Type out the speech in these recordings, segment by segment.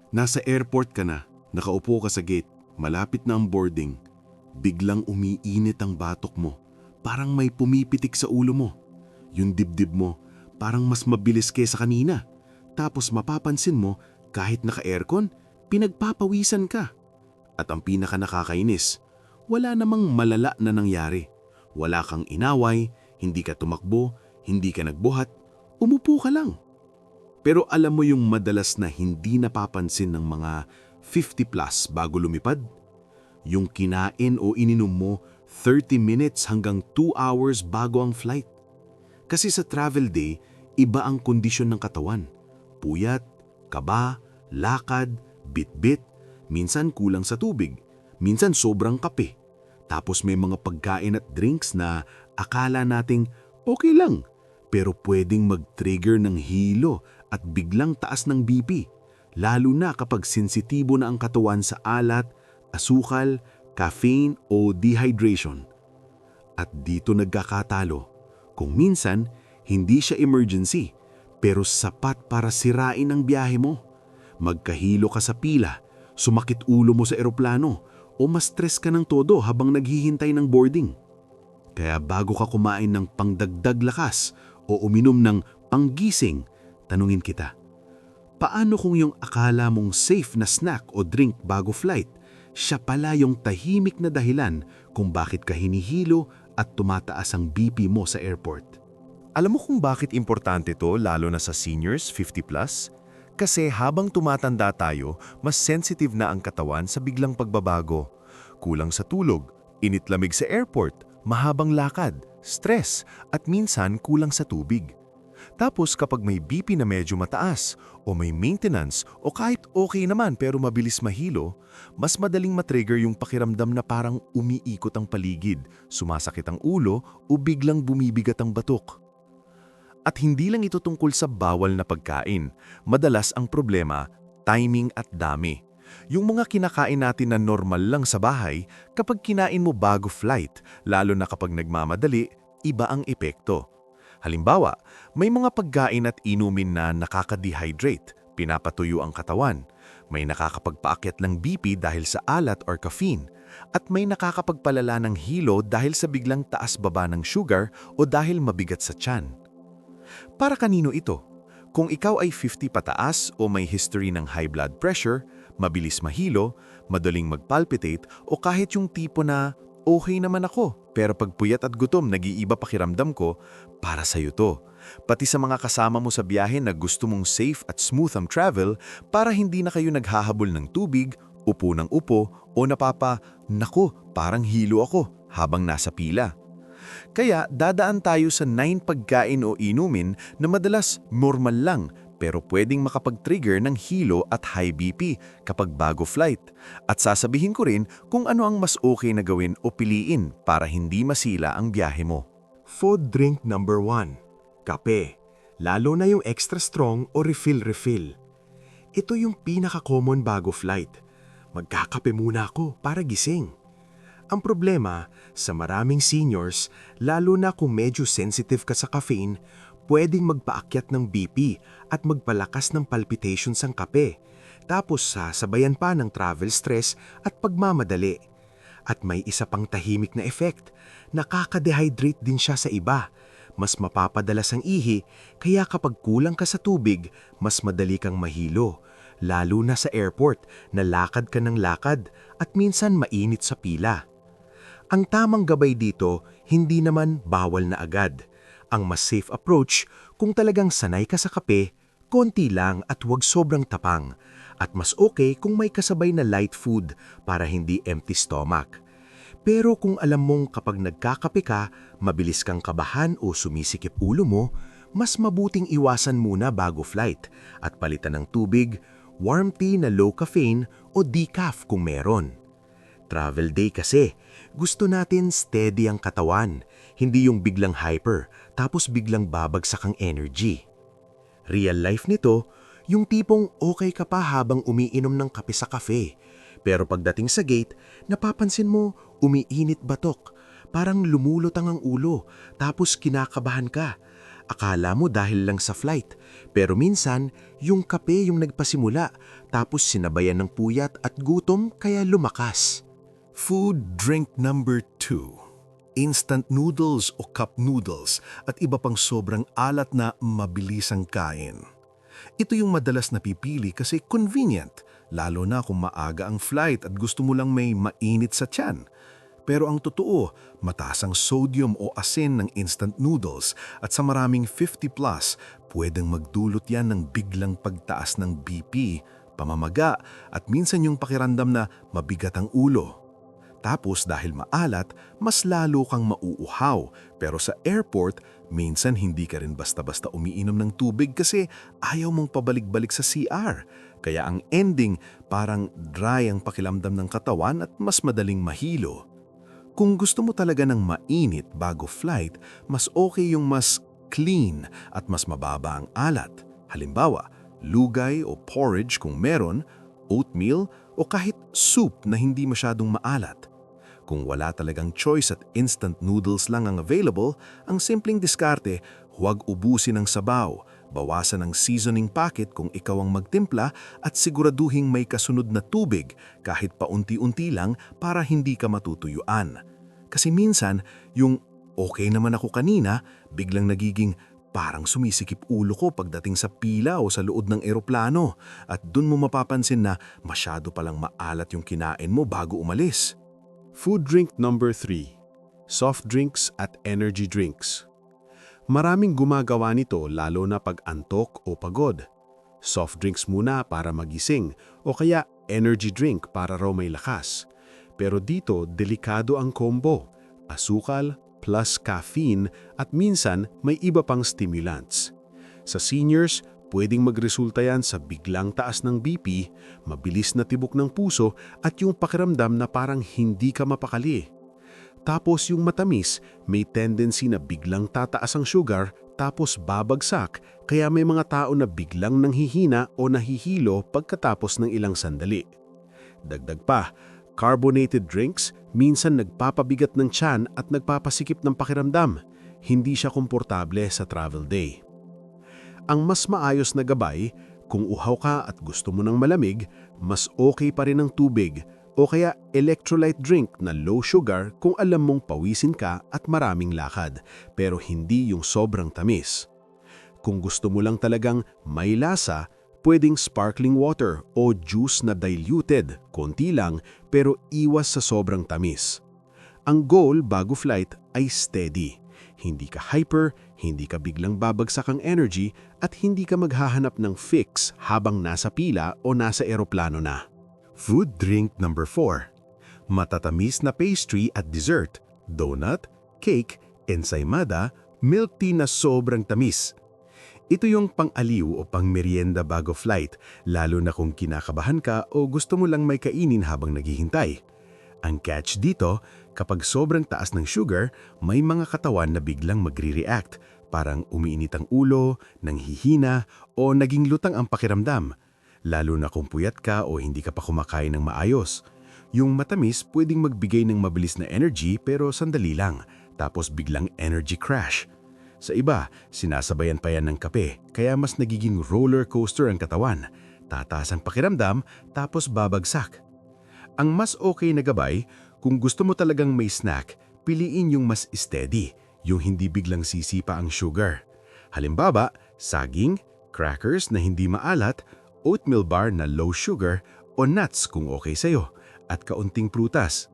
Nasa airport ka na, nakaupo ka sa gate, malapit na ang boarding. Biglang umiinit ang batok mo, parang may pumipitik sa ulo mo. Yung dibdib mo, parang mas mabilis kaysa kanina. Tapos mapapansin mo, kahit naka-aircon, pinagpapawisan ka. At ang pinaka nakakainis, wala namang malala na nangyari. Wala kang inaway, hindi ka tumakbo, hindi ka nagbuhat, umupo ka lang. Pero alam mo yung madalas na hindi napapansin ng mga 50 plus bago lumipad? Yung kinain o ininom mo 30 minutes hanggang 2 hours bago ang flight. Kasi sa travel day, iba ang kondisyon ng katawan. Puyat, kaba, lakad, bit-bit, minsan kulang sa tubig, minsan sobrang kape. Tapos may mga pagkain at drinks na akala nating okay lang, pero pwedeng mag-trigger ng hilo at biglang taas ng BP, lalo na kapag sensitibo na ang katawan sa alat, asukal, caffeine o dehydration. At dito nagkakatalo. Kung minsan, hindi siya emergency, pero sapat para sirain ang biyahe mo. Magkahilo ka sa pila, sumakit ulo mo sa eroplano, o ma-stress ka ng todo habang naghihintay ng boarding. Kaya bago ka kumain ng pangdagdag lakas o uminom ng panggising, tanungin kita, paano kung yung akala mong safe na snack o drink bago flight, siya pala yung tahimik na dahilan kung bakit ka hinihilo at tumataas ang BP mo sa airport? Alam mo kung bakit importante to lalo na sa seniors 50 plus? Kasi habang tumatanda tayo, mas sensitive na ang katawan sa biglang pagbabago. Kulang sa tulog, init-lamig sa airport, mahabang lakad, stress, at minsan kulang sa tubig. Tapos kapag may BP na medyo mataas, o may maintenance, o kahit okay naman pero mabilis mahilo, mas madaling matrigger yung pakiramdam na parang umiikot ang paligid, sumasakit ang ulo, o biglang bumibigat ang batok. At hindi lang ito tungkol sa bawal na pagkain. Madalas ang problema, timing at dami. Yung mga kinakain natin na normal lang sa bahay, kapag kinain mo bago flight, lalo na kapag nagmamadali, iba ang epekto. Halimbawa, may mga pagkain at inumin na nakaka-dehydrate, pinapatuyo ang katawan. May nakakapagpaakyat ng BP dahil sa alat or caffeine. At may nakakapagpalala ng hilo dahil sa biglang taas-baba ng sugar o dahil mabigat sa tiyan. Para kanino ito? Kung ikaw ay 50 pataas o may history ng high blood pressure, mabilis mahilo, madaling magpalpitate o kahit yung tipo na okay naman ako pero pag puyat at gutom nag-iiba pakiramdam ko, para sa'yo to. Pati sa mga kasama mo sa biyahe na gusto mong safe at smooth ang travel para hindi na kayo naghahabol ng tubig, upo ng upo o naku, parang hilo ako habang nasa pila. Kaya dadaan tayo sa 9 pagkain o inumin na madalas normal lang pero pwedeng makapag-trigger ng hilo at high BP kapag bago flight. At sasabihin ko rin kung ano ang mas okay na gawin o piliin para hindi masila ang biyahe mo. Food drink number 1, kape. Lalo na yung extra strong o refill. Ito yung pinaka-common bago flight. Magkakape muna ako para gising. Ang problema, sa maraming seniors, lalo na kung medyo sensitive ka sa caffeine, pwedeng magpaakyat ng BP at magpalakas ng palpitations ang kape. Tapos sasabayan pa ng travel stress at pagmamadali. At may isa pang tahimik na effect, nakaka-dehydrate din siya sa iba. Mas mapapadalas ang ihi, kaya kapag kulang ka sa tubig, mas madali kang mahilo. Lalo na sa airport, na lakad ka ng lakad at minsan mainit sa pila. Ang tamang gabay dito, hindi naman bawal na agad. Ang mas safe approach, kung talagang sanay ka sa kape, konti lang at huwag sobrang tapang. At mas okay kung may kasabay na light food para hindi empty stomach. Pero kung alam mong kapag nagkakape ka, mabilis kang kabahan o sumisikip ulo mo, mas mabuting iwasan muna bago flight at palitan ng tubig, warm tea na low caffeine o decaf kung meron. Travel day kasi, gusto natin steady ang katawan, hindi yung biglang hyper, tapos biglang babagsak ang energy. Real life nito, yung tipong okay ka pa habang umiinom ng kape sa cafe, pero pagdating sa gate, napapansin mo umiinit batok, parang lumulutang ang ulo, tapos kinakabahan ka. Akala mo dahil lang sa flight, pero minsan yung kape yung nagpasimula tapos sinabayan ng puyat at gutom kaya lumakas. Food drink number 2. Instant noodles o cup noodles at iba pang sobrang alat na mabilisang kain. Ito yung madalas napipili kasi convenient, lalo na kung maaga ang flight at gusto mo lang may mainit sa tiyan. Pero ang totoo, mataas ang sodium o asin ng instant noodles at sa maraming 50 plus, pwedeng magdulot yan ng biglang pagtaas ng BP, pamamaga at minsan yung pakiramdam na mabigat ang ulo. Tapos dahil maalat, mas lalo kang mauuhaw. Pero sa airport, minsan hindi ka rin basta-basta umiinom ng tubig kasi ayaw mong pabalik-balik sa CR. Kaya ang ending, parang dry ang pakiramdam ng katawan at mas madaling mahilo. Kung gusto mo talaga ng mainit bago flight, mas okay yung mas clean at mas mababa ang alat. Halimbawa, lugay o porridge kung meron, oatmeal o kahit soup na hindi masyadong maalat. Kung wala talagang choice at instant noodles lang ang available, ang simpleng diskarte, huwag ubusin ang sabaw, bawasan ang seasoning packet kung ikaw ang magtimpla at siguraduhing may kasunod na tubig kahit paunti-unti lang para hindi ka matutuyuan. Kasi minsan, yung okay naman ako kanina, biglang nagiging parang sumisikip ulo ko pagdating sa pila o sa loob ng eroplano at dun mo mapapansin na masyado palang maalat yung kinain mo bago umalis. Food drink number 3. Soft drinks at energy drinks. Maraming gumagawa nito lalo na pag antok o pagod. Soft drinks muna para magising o kaya energy drink para raw may lakas. Pero dito, delikado ang combo. Asukal plus caffeine at minsan may iba pang stimulants. Sa seniors, pwedeng magresulta yan sa biglang taas ng BP, mabilis na tibok ng puso at yung pakiramdam na parang hindi ka mapakali. Tapos yung matamis, may tendency na biglang tataas ang sugar tapos babagsak kaya may mga tao na biglang nanghihina o nahihilo pagkatapos ng ilang sandali. Dagdag pa, carbonated drinks minsan nagpapabigat ng tiyan at nagpapasikip ng pakiramdam. Hindi siya komportable sa travel day. Ang mas maayos na gabay, kung uhaw ka at gusto mo ng malamig, mas okay pa rin ang tubig o kaya electrolyte drink na low sugar kung alam mong pawisin ka at maraming lakad, pero hindi yung sobrang tamis. Kung gusto mo lang talagang may lasa, pwedeng sparkling water o juice na diluted, konti lang pero iwas sa sobrang tamis. Ang goal bago flight ay steady. Hindi ka hyper, hindi ka biglang babagsak ang energy at hindi ka maghahanap ng fix habang nasa pila o nasa eroplano na. Food drink number 4. Matatamis na pastry at dessert, donut, cake, ensaymada, milk tea na sobrang tamis. Ito yung pang-aliw o pang-merienda bago flight, lalo na kung kinakabahan ka o gusto mo lang may kainin habang naghihintay. Ang catch dito, kapag sobrang taas ng sugar, may mga katawan na biglang magre-react, parang umiinit ang ulo, nanghihina o naging lutang ang pakiramdam. Lalo na kung puyat ka o hindi ka pa kumakain ng maayos. Yung matamis pwedeng magbigay ng mabilis na energy pero sandali lang, tapos biglang energy crash. Sa iba, sinasabayan pa yan ng kape, kaya mas nagiging roller coaster ang katawan. Tataas ang pakiramdam, tapos babagsak. Ang mas okay na gabay, kung gusto mo talagang may snack, piliin yung mas steady, yung hindi biglang sisipa ang sugar. Halimbawa, saging, crackers na hindi maalat, oatmeal bar na low sugar, o nuts kung okay sa'yo, at kaunting prutas.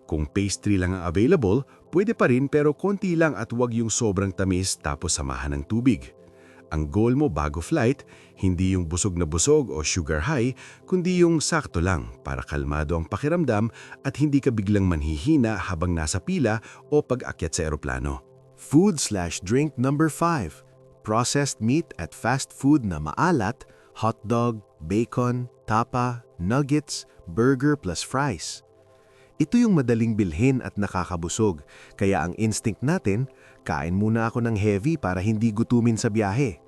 Kung pastry lang ang available, pwede pa rin pero konti lang at huwag yung sobrang tamis tapos samahan ng tubig. Ang goal mo bago flight, hindi yung busog na busog o sugar high, kundi yung sakto lang para kalmado ang pakiramdam at hindi ka biglang manhihina habang nasa pila o pag-akyat sa eroplano. Food/drink number 5. Processed meat at fast food na maalat, hotdog, bacon, tapa, nuggets, burger plus fries. Ito yung madaling bilhin at nakakabusog, kaya ang instinct natin, kain muna ako ng heavy para hindi gutumin sa biyahe.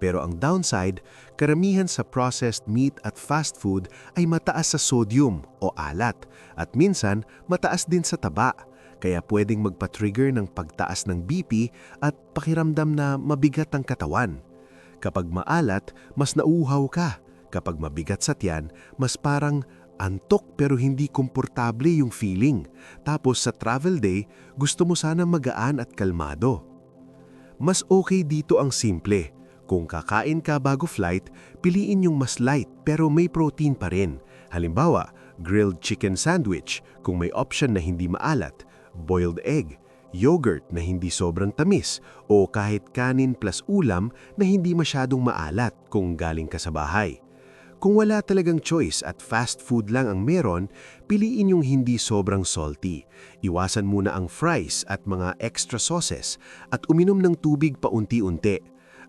Pero ang downside, karamihan sa processed meat at fast food ay mataas sa sodium o alat at minsan mataas din sa taba. kaya pwedeng magpa-trigger ng pagtaas ng BP at pakiramdam na mabigat ang katawan. Kapag maalat, mas nauuhaw ka. Kapag mabigat sa tiyan, mas parang antok pero hindi komportable yung feeling. Tapos sa travel day, gusto mo sana magaan at kalmado. Mas okay dito ang simple. Kung kakain ka bago flight, piliin yung mas light pero may protein pa rin. Halimbawa, grilled chicken sandwich kung may option na hindi maalat, boiled egg, yogurt na hindi sobrang tamis, o kahit kanin plus ulam na hindi masyadong maalat kung galing ka sa bahay. Kung wala talagang choice at fast food lang ang meron, piliin yung hindi sobrang salty. Iwasan muna ang fries at mga extra sauces at uminom ng tubig paunti-unti.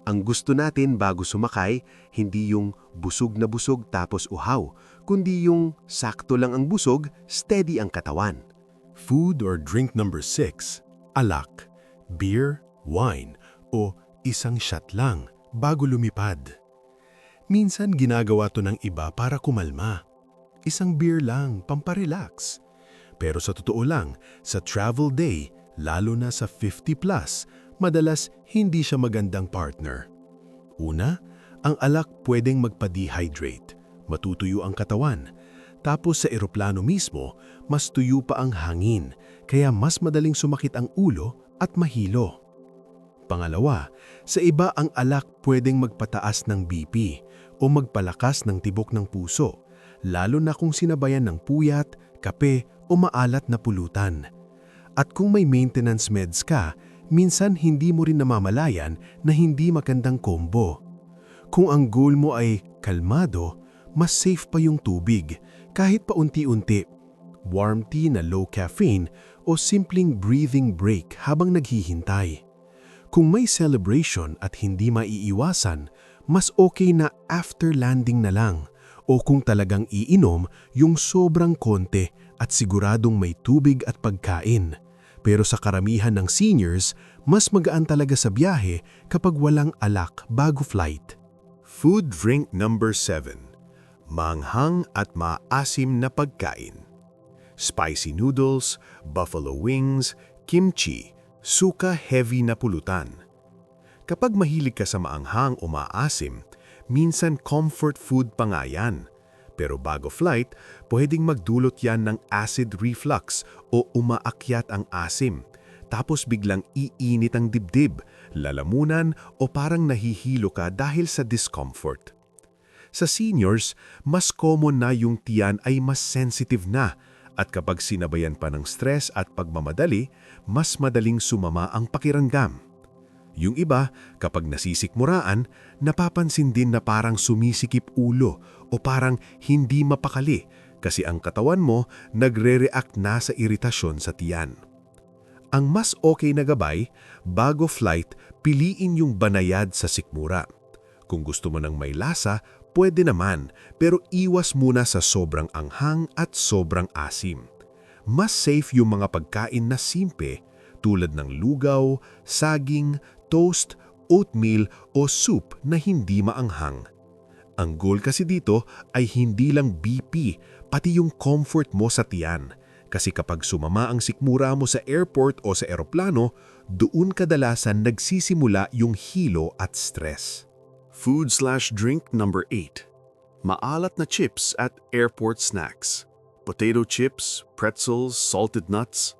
Ang gusto natin bago sumakay, hindi yung busog na busog tapos uhaw, kundi yung sakto lang ang busog, steady ang katawan. Food or drink number 6, alak, beer, wine, o isang shot lang bago lumipad. Minsan ginagawa to ng iba para kumalma. Isang beer lang, pamparelax. Pero sa totoo lang, sa travel day, lalo na sa 50+, madalas hindi siya magandang partner. Una, ang alak pwedeng magpa-dehydrate, matutuyo ang katawan. Tapos sa eroplano mismo, mas tuyo pa ang hangin, kaya mas madaling sumakit ang ulo at mahilo. Pangalawa, sa iba ang alak pwedeng magpataas ng BP o magpalakas ng tibok ng puso, lalo na kung sinabayan ng puyat, kape o maalat na pulutan. At kung may maintenance meds ka, minsan hindi mo rin namamalayan na hindi magandang kombo. Kung ang goal mo ay kalmado, mas safe pa yung tubig, kahit paunti-unti. Warm tea na low caffeine o simpleng breathing break habang naghihintay. Kung may celebration at hindi maiiwasan, mas okay na after landing na lang. O kung talagang iinom, yung sobrang konti at siguradong may tubig at pagkain. Pero sa karamihan ng seniors, mas magaan talaga sa biyahe kapag walang alak bago flight. Food drink number 7, maanghang at maasim na pagkain. Spicy noodles, buffalo wings, kimchi, suka heavy na pulutan. Kapag mahilig ka sa maanghang o maasim, minsan comfort food pa nga yan. Pero bago flight, pwedeng magdulot yan ng acid reflux o umaakyat ang asim. Tapos biglang iinit ang dibdib, lalamunan o parang nahihilo ka dahil sa discomfort. Sa seniors, mas common na yung tiyan ay mas sensitive na at kapag sinabayan pa ng stress at pagmamadali, mas madaling sumama ang pakiramdam. Yung iba, kapag nasisikmuraan, napapansin din na parang sumisikip ulo o parang hindi mapakali kasi ang katawan mo nagre-react na sa iritasyon sa tiyan. Ang mas okay na gabay, bago flight, piliin yung banayad sa sikmura. Kung gusto mo ng may lasa, pwede naman, pero iwas muna sa sobrang anghang at sobrang asim. Mas safe yung mga pagkain na simple tulad ng lugaw, saging, toast, oatmeal o soup na hindi maanghang. Ang goal kasi dito ay hindi lang BP, pati yung comfort mo sa tiyan. Kasi kapag sumama ang sikmura mo sa airport o sa eroplano, doon kadalasan nagsisimula yung hilo at stress. Food/drink number 8. Maalat na chips at airport snacks. Potato chips, pretzels, salted nuts.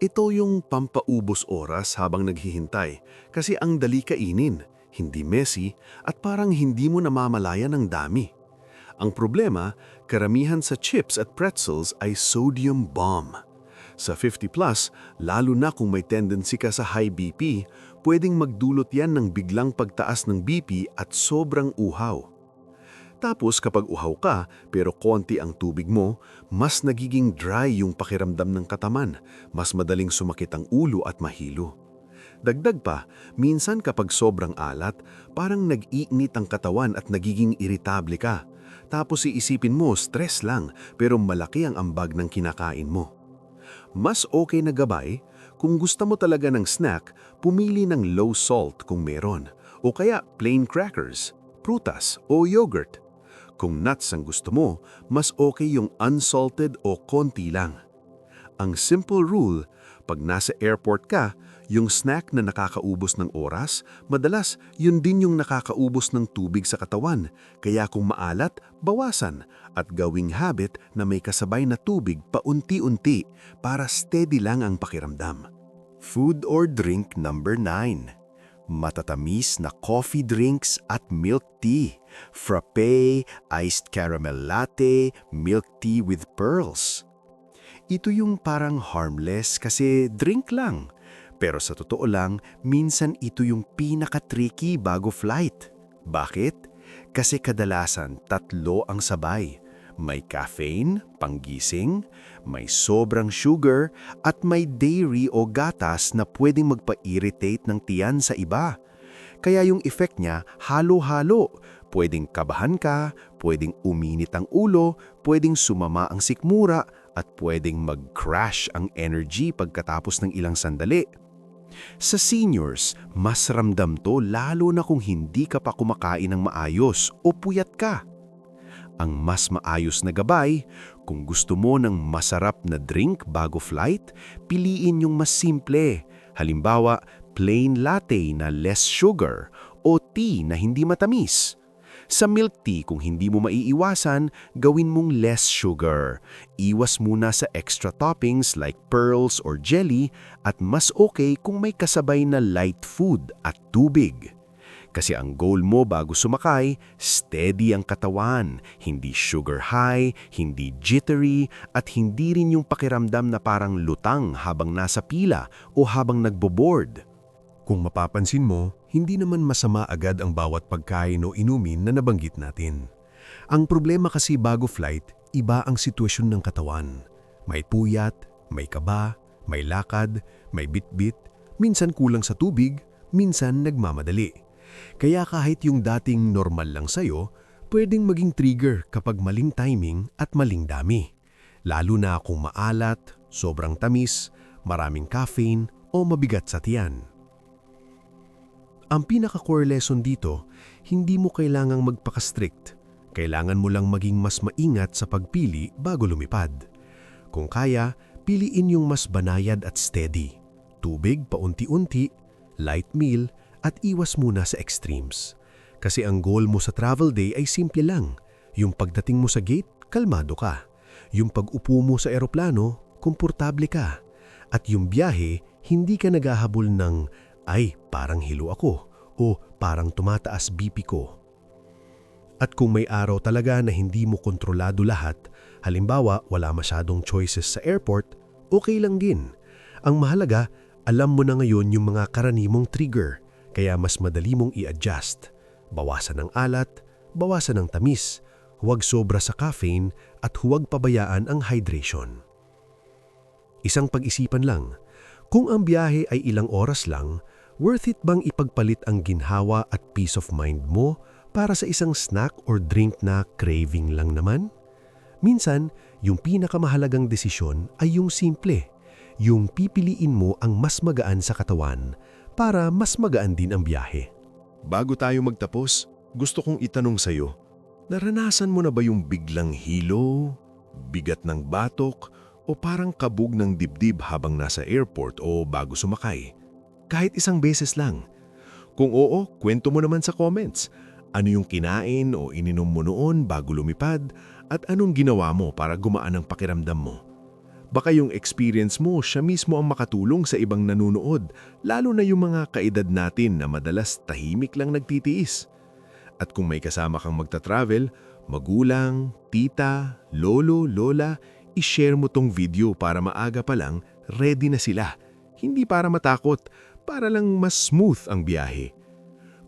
Ito yung pampaubos oras habang naghihintay kasi ang dali kainin, hindi messy at parang hindi mo namamalayan ng dami. Ang problema, karamihan sa chips at pretzels ay sodium bomb. Sa 50+, lalo na kung may tendency ka sa high BP, pwedeng magdulot yan ng biglang pagtaas ng BP at sobrang uhaw. Tapos kapag uhaw ka pero konti ang tubig mo, mas nagiging dry yung pakiramdam ng katawan, mas madaling sumakit ang ulo at mahilo. Dagdag pa, minsan kapag sobrang alat, parang nag-iinit ang katawan at nagiging irritable ka. Tapos iisipin mo stress lang pero malaki ang ambag ng kinakain mo. Mas okay na gabay, kung gusto mo talaga ng snack, pumili ng low salt kung meron, o kaya plain crackers, prutas o yogurt. Kung nuts ang gusto mo, mas okay yung unsalted o konti lang. Ang simple rule, Pag nasa airport ka, yung snack na nakakaubos ng oras, madalas yun din yung nakakaubos ng tubig sa katawan. Kaya kung maalat, bawasan at gawing habit na may kasabay na tubig paunti-unti para steady lang ang pakiramdam. Food or drink number 9. Matatamis na coffee drinks at milk tea. Frappe, iced caramel latte, milk tea with pearls. Ito yung parang harmless kasi drink lang. Pero sa totoo lang, minsan ito yung pinaka-tricky bago flight. Bakit? Kasi kadalasan 3 ang sabay. May caffeine, panggising, may sobrang sugar, at may dairy o gatas na pwedeng magpa-irritate ng tiyan sa iba. Kaya yung effect niya, halo-halo. Pwedeng kabahan ka, pwedeng uminit ang ulo, pwedeng sumama ang sikmura, at pwedeng mag-crash ang energy pagkatapos ng ilang sandali. Sa seniors, mas ramdam to lalo na kung hindi ka pa kumakain ng maayos o puyat ka. Ang mas maayos na gabay, kung gusto mo ng masarap na drink bago flight, piliin yung mas simple. Halimbawa, plain latte na less sugar o tea na hindi matamis. Sa milk tea, kung hindi mo maiiwasan, gawin mong less sugar. Iwas muna sa extra toppings like pearls or jelly at mas okay kung may kasabay na light food at tubig. Kasi ang goal mo bago sumakay, steady ang katawan, hindi sugar high, hindi jittery, at hindi rin yung pakiramdam na parang lutang habang nasa pila o habang nagbo-board. Kung mapapansin mo, hindi naman masama agad ang bawat pagkain o inumin na nabanggit natin. Ang problema kasi bago flight, iba ang sitwasyon ng katawan. May puyat, may kaba, may lakad, may bitbit, minsan kulang sa tubig, minsan nagmamadali. Kaya kahit yung dating normal lang sa'yo, pwedeng maging trigger kapag maling timing at maling dami. Lalo na kung maalat, sobrang tamis, maraming caffeine o mabigat sa tiyan. Ang pinaka-core lesson dito, hindi mo kailangang magpaka-strict. Kailangan mo lang maging mas maingat sa pagpili bago lumipad. Kung kaya, piliin yung mas banayad at steady. Tubig paunti-unti, light meal, at iwas muna sa extremes. Kasi ang goal mo sa travel day ay simple lang. Yung pagdating mo sa gate, kalmado ka. Yung pag-upo mo sa eroplano, komportable ka. At yung biyahe, hindi ka naghahabol ng, ay, parang hilo ako, o parang tumataas BP ko. At kung may araw talaga na hindi mo kontrolado lahat, halimbawa wala masyadong choices sa airport, okay lang din. Ang mahalaga, alam mo na ngayon yung mga karanimong trigger, kaya mas madali mong i-adjust. Bawasan ng alat, bawasan ng tamis, huwag sobra sa caffeine, at huwag pabayaan ang hydration. Isang pag-isipan lang, kung ang biyahe ay ilang oras lang, worth it bang ipagpalit ang ginhawa at peace of mind mo para sa isang snack or drink na craving lang naman? Minsan, yung pinakamahalagang desisyon ay yung simple, yung pipiliin mo ang mas magaan sa katawan para mas magaan din ang biyahe. Bago tayo magtapos, gusto kong itanong sa'yo, naranasan mo na ba yung biglang hilo, bigat ng batok, o parang kabog ng dibdib habang nasa airport o bago sumakay? Kahit isang beses lang. Kung oo, kwento mo naman sa comments. Ano yung kinain o ininom mo noon bago lumipad at anong ginawa mo para gumaan ang pakiramdam mo? Baka yung experience mo siya mismo ang makatulong sa ibang nanunood, lalo na yung mga kaedad natin na madalas tahimik lang nagtitiis. At kung may kasama kang magta-travel, magulang, tita, lolo, lola, i-share mo tong video para maaga pa lang ready na sila. Hindi para matakot, para lang mas smooth ang biyahe.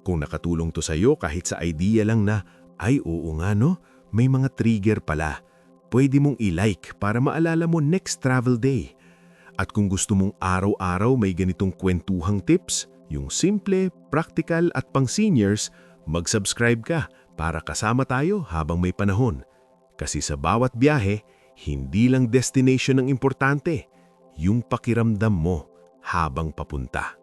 Kung nakatulong to sa'yo kahit sa idea lang na, ay oo nga no, may mga trigger pala. Pwede mong i-like para maalala mo next travel day. At kung gusto mong araw-araw may ganitong kwentuhang tips, yung simple, practical at pang-seniors, mag-subscribe ka para kasama tayo habang may panahon. Kasi sa bawat biyahe, hindi lang destination ang importante, yung pakiramdam mo habang papunta.